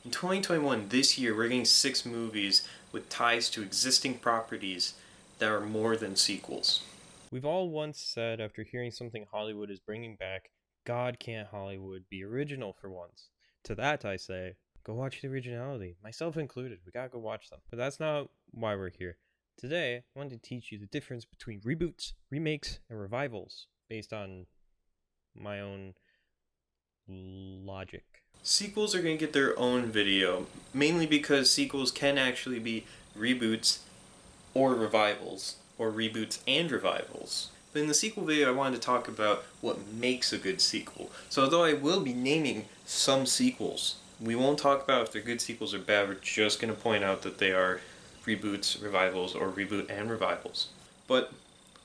In 2021, this year, we're getting 6 movies with ties to existing properties that are more than sequels. We've all once said after hearing something Hollywood is bringing back, God can't Hollywood be original for once. To that I say, go watch the originality, myself included. We gotta go watch them. But that's not why we're here. Today, I wanted to teach you the difference between reboots, remakes, and revivals based on my own logic. Sequels are going to get their own video, mainly because sequels can actually be reboots or revivals, or reboots and revivals. But in the sequel video, I wanted to talk about what makes a good sequel. So although I will be naming some sequels, we won't talk about if they're good sequels or bad. We're just going to point out that they are reboots, revivals, or reboot and revivals. But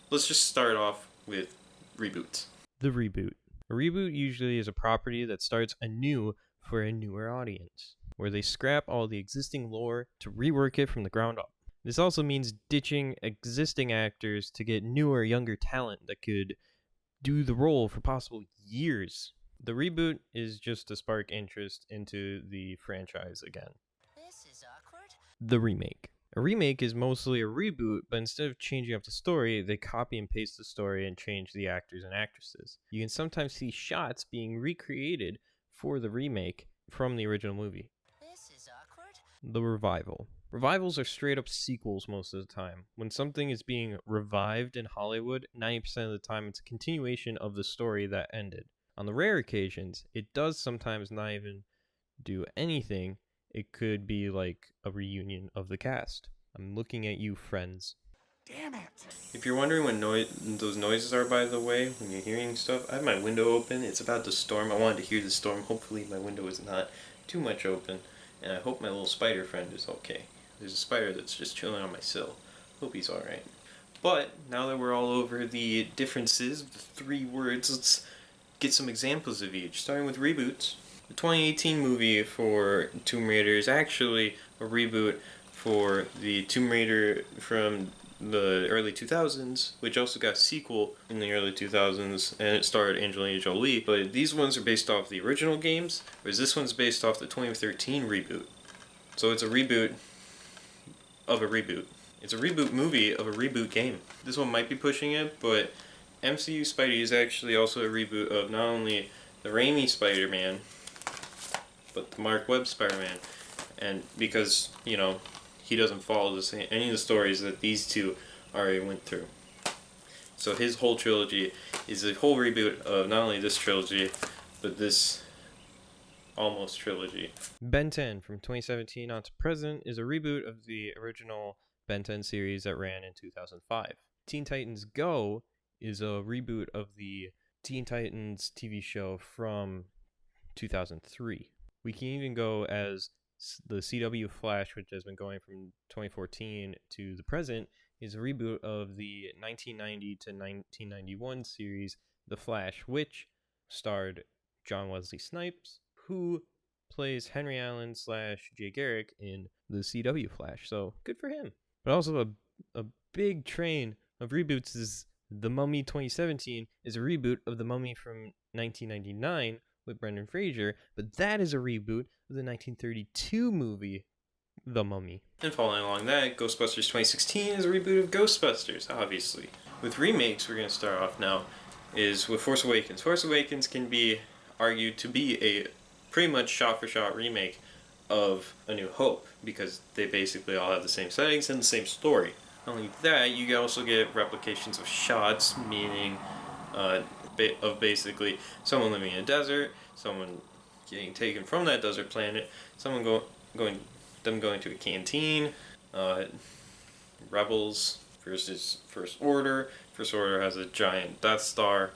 let's just start off with reboots. The reboot. A reboot usually is a property that starts anew for a newer audience, where they scrap all the existing lore to rework it from the ground up. This also means ditching existing actors to get newer, younger talent that could do the role for possible years. The reboot is just to spark interest into the franchise again. This is awkward. The remake. A remake is mostly a reboot, but instead of changing up the story, they copy and paste the story and change the actors and actresses. You can sometimes see shots being recreated for the remake from the original movie. This is awkward. The revival. Revivals are straight up sequels most of the time. When something is being revived in Hollywood, 90% of the time it's a continuation of the story that ended. On the rare occasions, it does sometimes not even do anything. It could be like a reunion of the cast. I'm looking at you, friends. Damn it! If you're wondering what those noises are, by the way, when you're hearing stuff, I have my window open. It's about to storm. I wanted to hear the storm. Hopefully my window is not too much open. And I hope my little spider friend is okay. There's a spider that's just chilling on my sill. Hope he's alright. But now that we're all over the differences of the 3 words, let's get some examples of each. Starting with reboots. The 2018 movie for Tomb Raider is actually a reboot for the Tomb Raider from the early 2000s, which also got a sequel in the early 2000s, and it starred Angelina Jolie. But these ones are based off the original games, whereas this one's based off the 2013 reboot. So it's a reboot of a reboot. It's a reboot movie of a reboot game. This one might be pushing it, but MCU Spidey is actually also a reboot of not only the Raimi Spider-Man, but the Mark Webb Spider-Man. And because, you know, he doesn't follow any of the stories that these two already went through. So his whole trilogy is a whole reboot of not only this trilogy, but this almost trilogy. Ben 10 from 2017 on to present is a reboot of the original Ben 10 series that ran in 2005. Teen Titans Go is a reboot of the Teen Titans TV show from 2003. We can even go as the CW Flash, which has been going from 2014 to the present, is a reboot of the 1990 to 1991 series The Flash, which starred John Wesley Snipes, who plays Henry Allen / Jay Garrick in the CW Flash. So good for him. But also a big train of reboots is The Mummy 2017 is a reboot of The Mummy from 1999 with Brendan Fraser, but that is a reboot of the 1932 movie The Mummy. And following along that, Ghostbusters 2016 is a reboot of Ghostbusters, obviously. With remakes, we're going to start off now, is with Force Awakens. Force Awakens can be argued to be a pretty much shot-for-shot remake of A New Hope, because they basically all have the same settings and the same story. Not only that, you can also get replications of shots, meaning of basically someone living in a desert, someone getting taken from that desert planet, someone going to a canteen, Rebels versus First Order. First Order has a giant Death Star.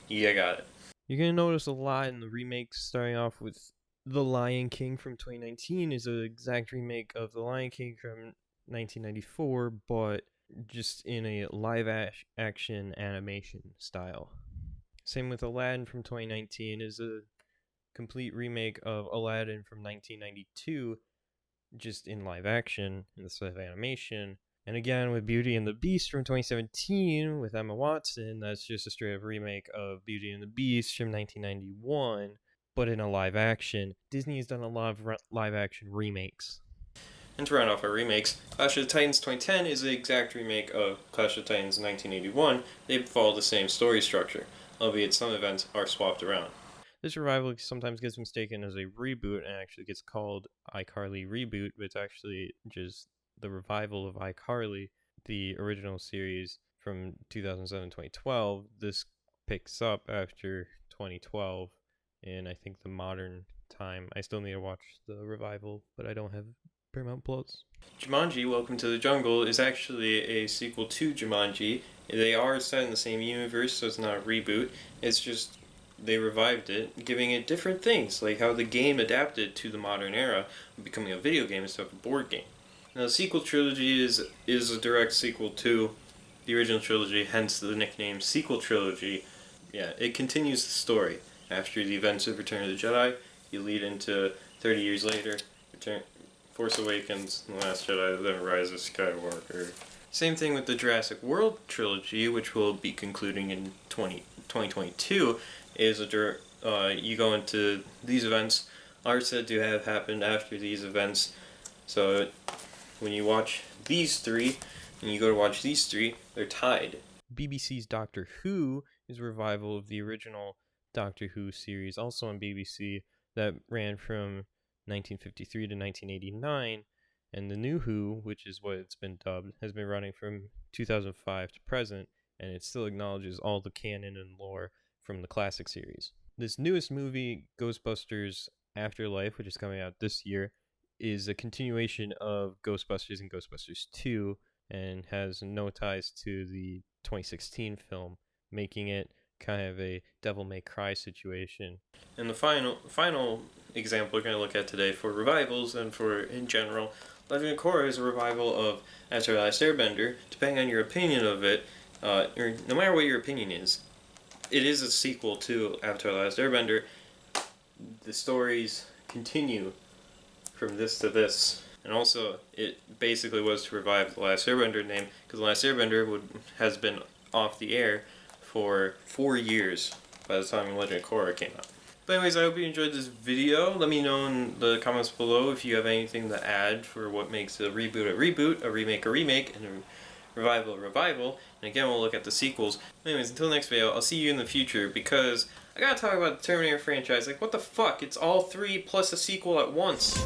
Yeah, got it. You're going to notice a lot in the remakes, starting off with The Lion King from 2019 is an exact remake of The Lion King from 1994, but just in a live action animation style. Same with Aladdin from 2019 is a complete remake of Aladdin from 1992, just in live action instead of animation. And again, with Beauty and the Beast from 2017 with Emma Watson, that's just a straight up remake of Beauty and the Beast from 1991, but in a live action. Disney has done a lot of live action remakes. And to round off our remakes, Clash of the Titans 2010 is the exact remake of Clash of the Titans 1981. They follow the same story structure, albeit some events are swapped around. This revival sometimes gets mistaken as a reboot and actually gets called iCarly Reboot, but it's actually just the revival of iCarly, the original series from 2007-2012. This picks up after 2012 in, I think, the modern time. I still need to watch the revival, but I don't have Paramount Plus. Jumanji, Welcome to the Jungle, is actually a sequel to Jumanji. They are set in the same universe, so it's not a reboot. It's just they revived it, giving it different things, like how the game adapted to the modern era, becoming a video game instead of a board game. Now, the sequel trilogy is a direct sequel to the original trilogy, hence the nickname Sequel Trilogy. Yeah, it continues the story. After the events of Return of the Jedi, you lead into 30 years later, Force Awakens, The Last Jedi, then Rise of Skywalker. Same thing with the Jurassic World trilogy, which will be concluding in 2022, is you go into these events are said to have happened after these events. So when you watch these three, and you go to watch these three, they're tied. BBC's Doctor Who is a revival of the original Doctor Who series, also on BBC, that ran from 1953 to 1989, and the new Who, which is what it's been dubbed, has been running from 2005 to present, and it still acknowledges all the canon and lore from the classic series. This newest movie, Ghostbusters Afterlife, which is coming out this year, is a continuation of Ghostbusters and Ghostbusters 2, and has no ties to the 2016 film, making it kind of a Devil May Cry situation. And the final example we're going to look at today for revivals and for in general, Legend of Korra is a revival of Avatar: The Last Airbender. Depending on your opinion of it, or no matter what your opinion is, it is a sequel to Avatar: The Last Airbender. The stories continue from this to this. And also, it basically was to revive The Last Airbender name, because The Last Airbender has been off the air for 4 years by the time Legend of Korra came out. But anyways, I hope you enjoyed this video. Let me know in the comments below if you have anything to add for what makes a reboot, a remake, and a revival a revival. And again, we'll look at the sequels. Anyways, until next video, I'll see you in the future, because I gotta talk about the Terminator franchise. Like, what the fuck? It's all 3 plus a sequel at once.